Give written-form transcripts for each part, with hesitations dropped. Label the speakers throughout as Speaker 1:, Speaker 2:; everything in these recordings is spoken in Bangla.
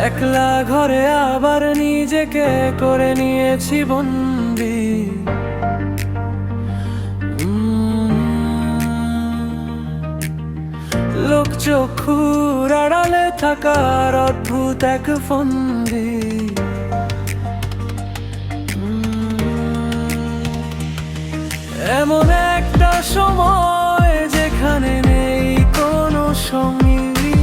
Speaker 1: একলা ঘরে আবার নিজেকে করে নিয়েছি বন্দি। লোক চক্ষুর আড়ালে থাকার অদ্ভুত এক ফন্দি। এমন একটা সময় যেখানে নেই কোনো সঙ্গী,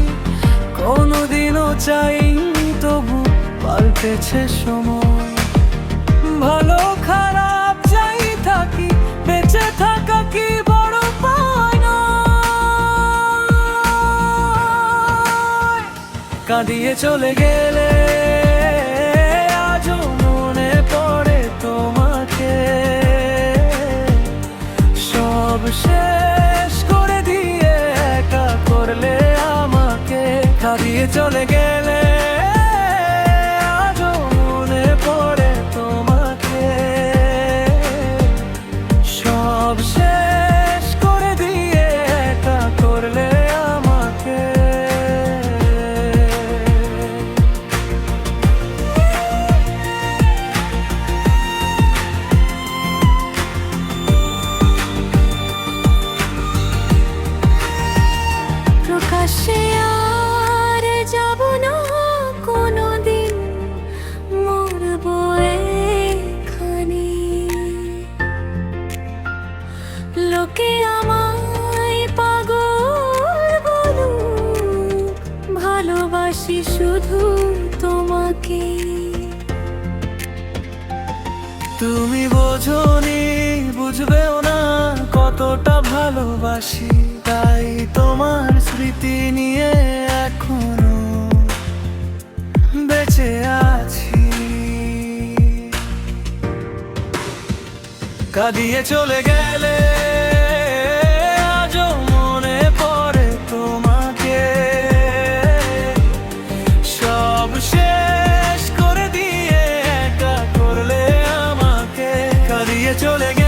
Speaker 1: কোনোদিনও চাইনি তবু পাল্টেছে সময়। ভালো খারাপ যাই থাকি, বেঁচে থাকা কি বড় পায় না। কাঁদিয়ে চলে গেলে আজও মনে পড়ে তোমাকে। সব শেষ করে দিয়ে একা করলে আমাকে। কাঁদিয়ে চলে গেলে আজও মনে পড়ে তোমাকে। সব শেষ করে দিয়ে একা করলে আমাকে।
Speaker 2: প্রকাশ্যে আর যাব না কোনোদিন, মরবো এখানে। লোকে আমায় পাগল বলুক, ভালোবাসি শুধু তোমাকে।
Speaker 1: তুমি বোঝোনি, বুঝবেও না কতটা ভালোবাসি। তাই তোমার স্মৃতি নিয়ে এখনো বেঁচে আছি। কাঁদিয়ে চলে গেলে আজও মনে পড়ে তোমাকে। সব শেষ করে দিয়ে একা করলে আমাকে। কাঁদিয়ে চলে গেলে